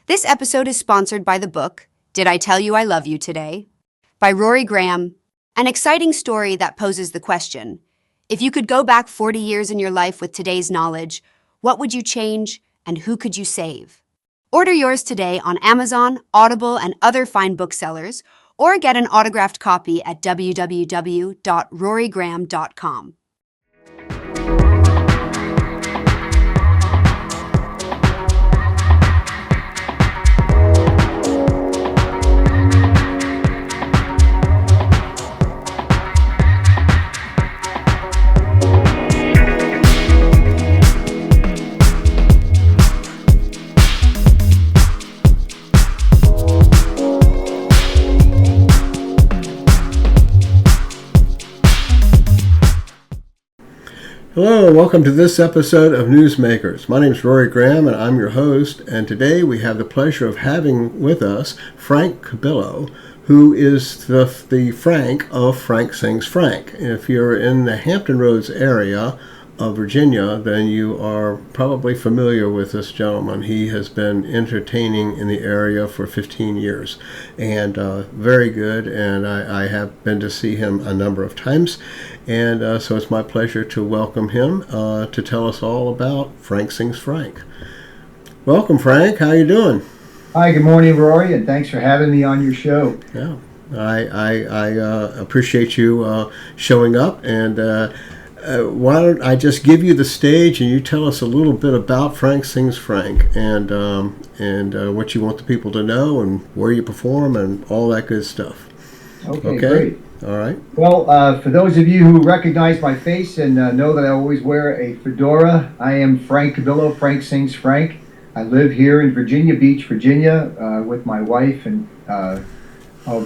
This episode is sponsored by the book, Did I Tell You I Love You Today? By Rory Graham, an exciting story that poses the question, if you could go back 40 years in your life with today's knowledge, what would you change and who could you save? Order yours today on Amazon, Audible, and other fine booksellers, or get an autographed copy at www.rorygraham.com. Hello, and welcome to this episode of Newsmakers. My name is Rory Graham, and I'm your host. And today we have the pleasure of having with us Frank Cubillo, who is the Frank of Frank Sings Frank. If you're in the Hampton Roads area of Virginia, then you are probably familiar with this gentleman. He has been entertaining in the area for 15 years, and very good. And I have been to see him a number of times. And so it's my pleasure to welcome him to tell us all about Frank Sings Frank. Welcome, Frank. How you doing? Hi, good morning, Rory, and thanks for having me on your show. Yeah, I appreciate you showing up. And why don't I just give you the stage and you tell us a little bit about Frank Sings Frank and what you want the people to know and where you perform and all that good stuff. Okay? Great. All right. Well, for those of you who recognize my face and know that I always wear a fedora, I am Frank Cubillo, Frank Sings Frank. I live here in Virginia Beach, Virginia, with my wife and of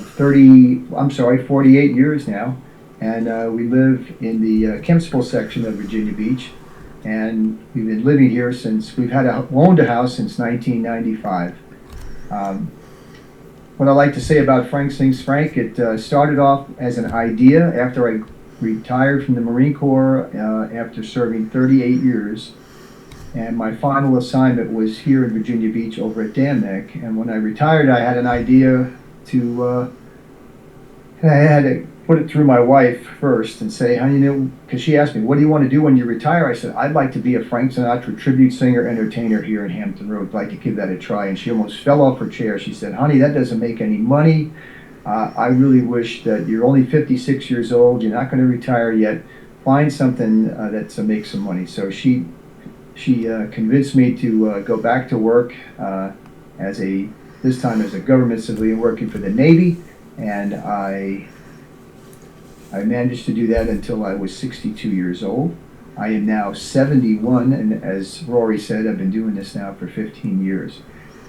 48 years now. And we live in the Kempsville section of Virginia Beach. And we've been living here since, owned a house since 1995. What I like to say about Frank Sings Frank, it started off as an idea after I retired from the Marine Corps after serving 38 years. And my final assignment was here in Virginia Beach over at Dam Neck. And when I retired, I had an idea I had to put it through my wife first and say, honey, because she asked me, what do you want to do when you retire? I said, I'd like to be a Frank Sinatra tribute singer entertainer here in Hampton Road. I'd like to give that a try. And she almost fell off her chair. She said, honey, that doesn't make any money. I really wish that you're only 56 years old. You're not going to retire yet. Find something that makes some money. So she convinced me to go back to work this time as a government civilian working for the Navy. And I managed to do that until I was 62 years old. I am now 71, and as Rory said, I've been doing this now for 15 years.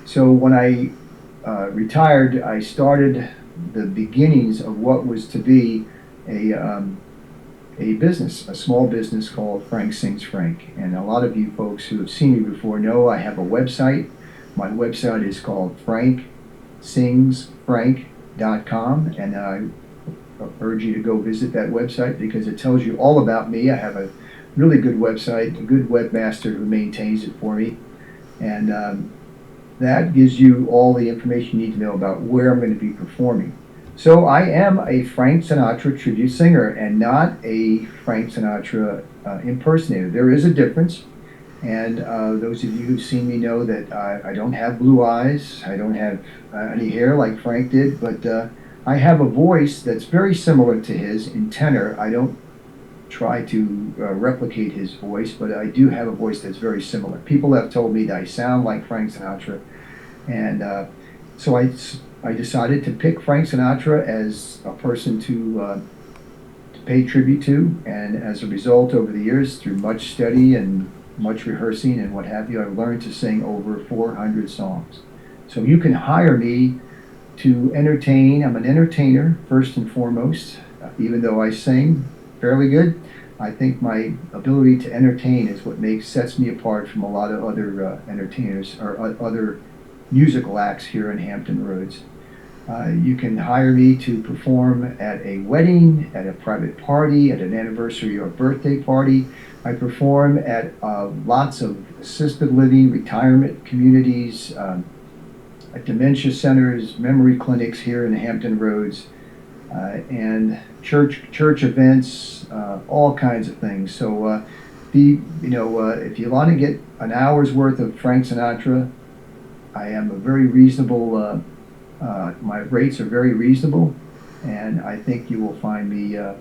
So when I retired, I started the beginnings of what was to be a business, a small business called Frank Sings Frank. And a lot of you folks who have seen me before know I have a website. My website is called franksingsfrank.com, and I urge you to go visit that website because it tells you all about me. I have a really good website, a good webmaster who maintains it for me, and that gives you all the information you need to know about where I'm going to be performing. So I am a Frank Sinatra tribute singer and not a Frank Sinatra impersonator. There is a difference, and those of you who've seen me know that I don't have blue eyes, I don't have any hair like Frank did, but I have a voice that's very similar to his in tenor. I don't try to replicate his voice, but I do have a voice that's very similar. People have told me that I sound like Frank Sinatra, and so I decided to pick Frank Sinatra as a person to pay tribute to, and as a result, over the years, through much study and much rehearsing and what have you, I've learned to sing over 400 songs. So you can hire me to entertain. I'm an entertainer first and foremost. Even though I sing fairly good, I think my ability to entertain is what sets me apart from a lot of other entertainers or other musical acts here in Hampton Roads. You can hire me to perform at a wedding, at a private party, at an anniversary or birthday party. I perform at lots of assisted living, retirement communities, dementia centers, memory clinics here in the Hampton Roads, and church events, all kinds of things. So if you want to get an hour's worth of Frank Sinatra, I am a very reasonable. My rates are very reasonable, and I think you will find me a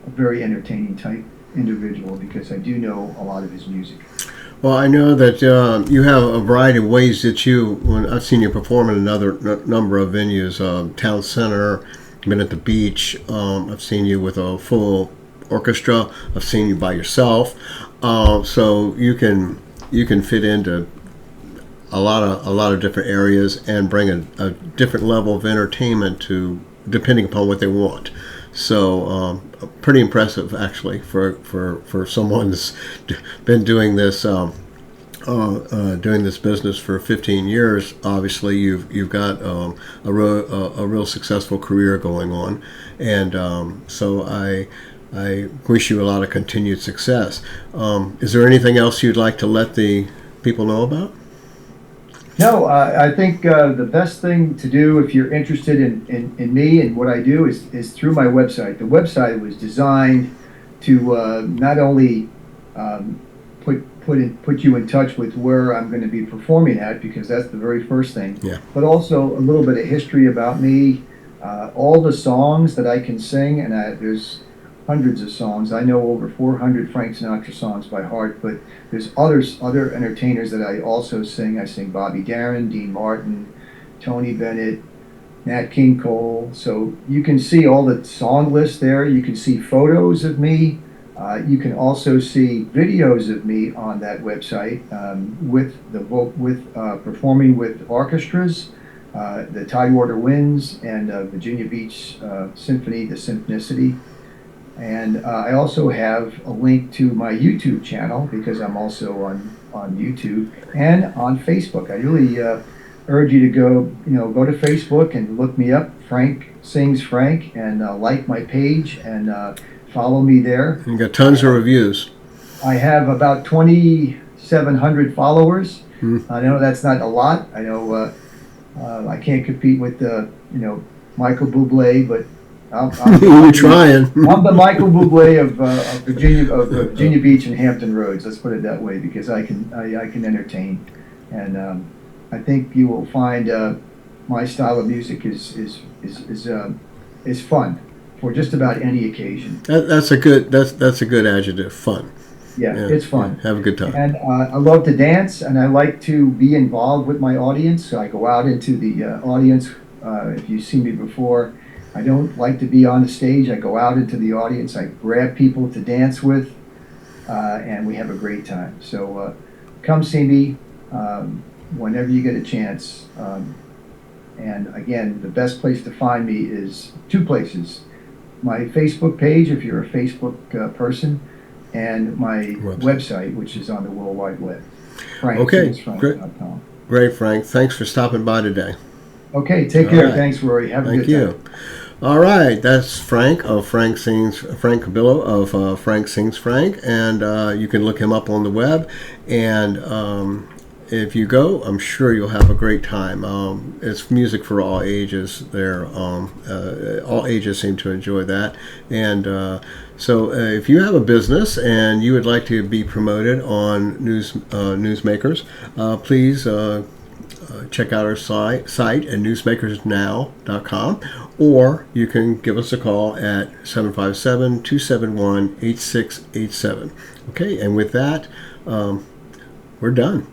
very entertaining type individual because I do know a lot of his music. Well, I know that you have a variety of ways that when I've seen you perform in another number of venues, Town Center, been at the beach. I've seen you with a full orchestra. I've seen you by yourself. So you can fit into a lot of different areas and bring a different level of entertainment to depending upon what they want. So pretty impressive actually for someone that's been doing this business for 15 years. Obviously you've got a real successful career going on, and so I wish you a lot of continued success. Is there anything else you'd like to let the people know about? No, I think the best thing to do if you're interested in me and what I do is through my website. The website was designed to not only put you in touch with where I'm going to be performing at, because that's the very first thing, but also a little bit of history about me, all the songs that I can sing, and there's hundreds of songs. I know over 400 Frank Sinatra songs by heart, but there's other entertainers that I also sing. I sing Bobby Darin, Dean Martin, Tony Bennett, Nat King Cole. So you can see all the song lists there. You can see photos of me. You can also see videos of me on that website with performing with orchestras, the Tidewater Winds and Virginia Beach Symphony, the Symphonicity. And I also have a link to my YouTube channel because I'm also on YouTube and on Facebook. I really urge you to go to Facebook and look me up, Frank Sings Frank, and like my page and follow me there. You got tons of reviews. I have about 2,700 followers. I know that's not a lot. I know I can't compete with Michael Bublé, but You're trying. I'm the Michael Bublé of Virginia Beach and Hampton Roads. Let's put it that way, because I can entertain, and I think you will find my style of music is fun for just about any occasion. That's a good adjective. Fun. Yeah, it's fun. Yeah, have a good time. And I love to dance, and I like to be involved with my audience. So I go out into the audience. If you've seen me before, I don't like to be on the stage. I go out into the audience. I grab people to dance with, and we have a great time. So come see me whenever you get a chance. And again, the best place to find me is two places. My Facebook page, if you're a Facebook person, and my website, which is on the World Wide Web. FrankSingsFrank.com. Great, Frank. Thanks for stopping by today. Okay, take care. Right. Thanks, Rory. Have a good time. Thank you. All right, that's Frank Frank Cubillo of Frank Sings Frank, and you can look him up on the web. And if you go, I'm sure you'll have a great time. It's music for all ages there. All ages seem to enjoy that. And so if you have a business and you would like to be promoted on Newsmakers, please check out our site at newsmakersnow.com, or you can give us a call at 757-271-8687. Okay, and with that, we're done.